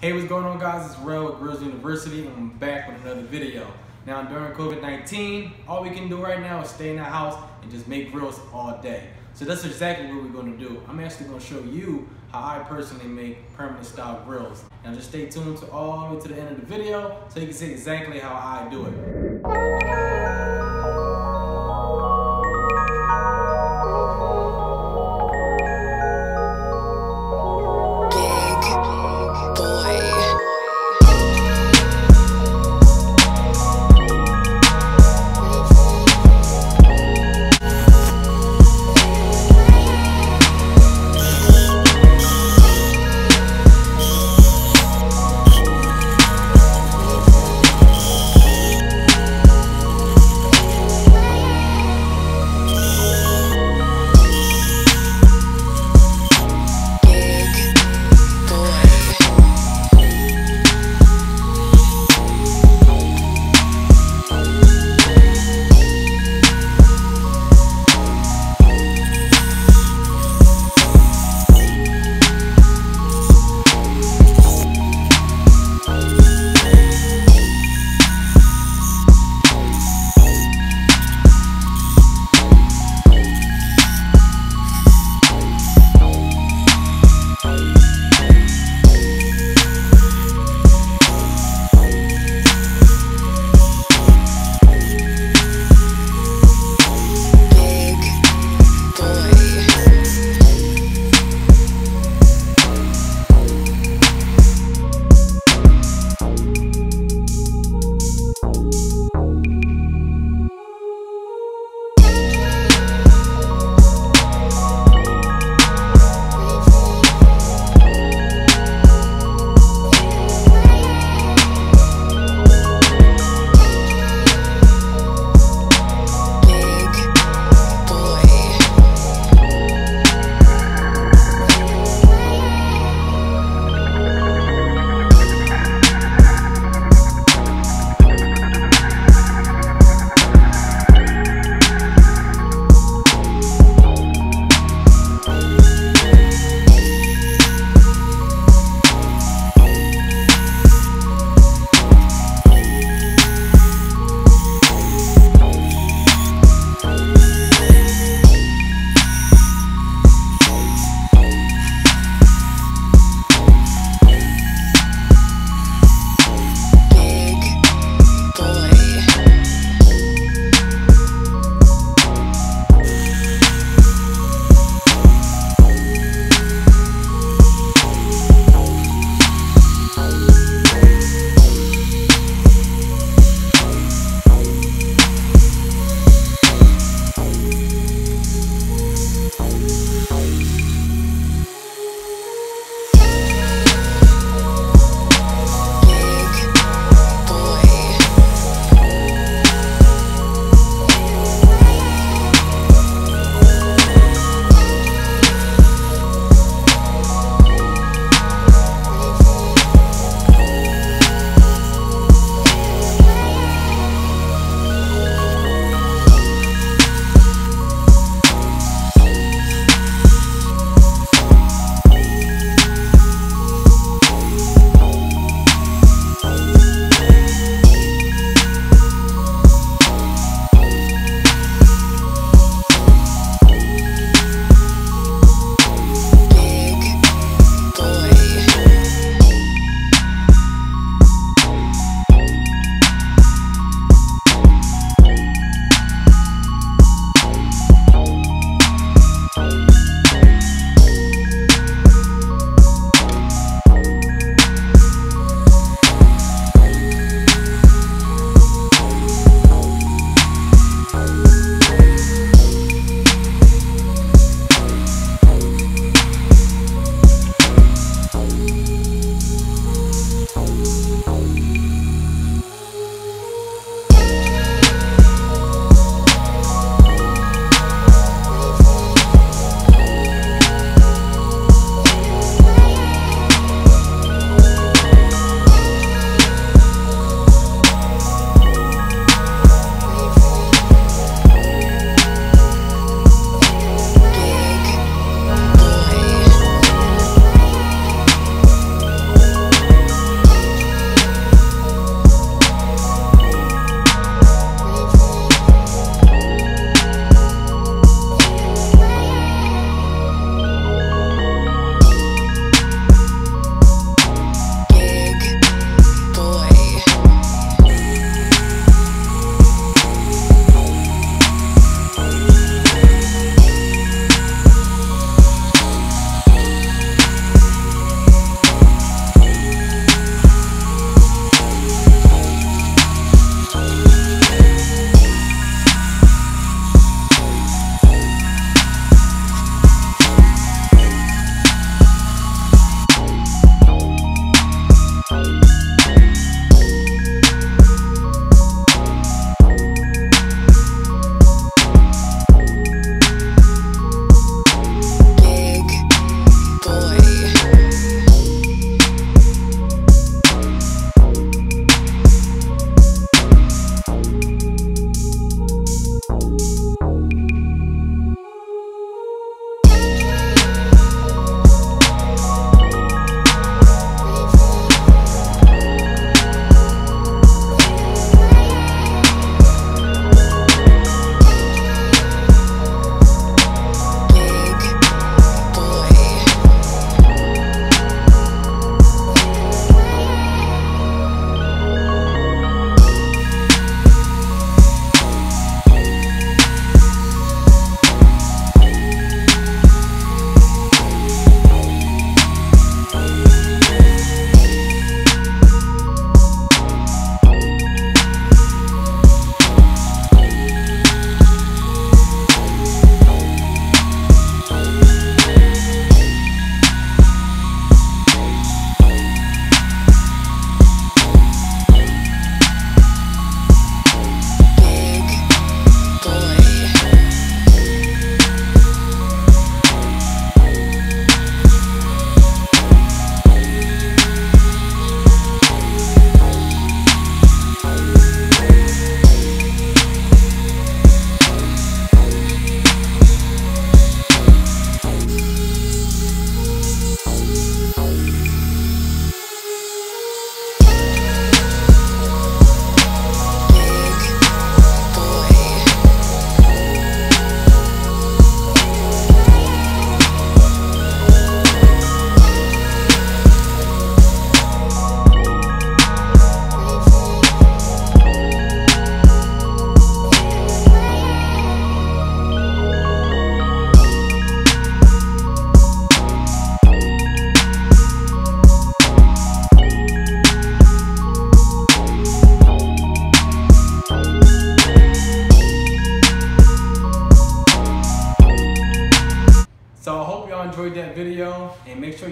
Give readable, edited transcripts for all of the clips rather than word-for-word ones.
Hey, what's going on, guys? It's Rel with Grillzuniversity, and I'm back with another video. Now, during COVID-19, all we can do right now is stay in the house and just make grills all day. So that's exactly what we're going to do. I'm actually going to show you how I personally make permanent style grills. Now, just stay tuned to all the way to the end of the video so you can see exactly how I do it.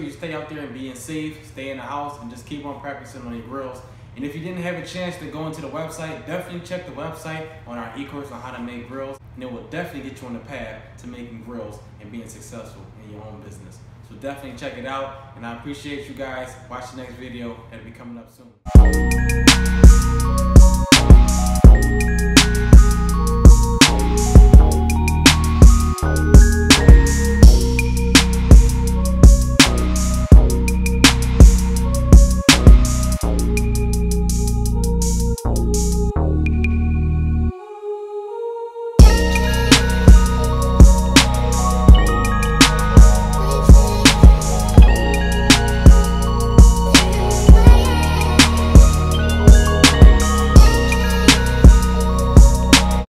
you stay out there and being safe, stay in the house, and just keep on practicing on your grills. And if you didn't have a chance to go into the website, definitely check the website on our e-course on how to make grills, and it will definitely get you on the path to making grills and being successful in your own business. So definitely check it out, and I appreciate you guys. Watch the next video. It'll be coming up soon.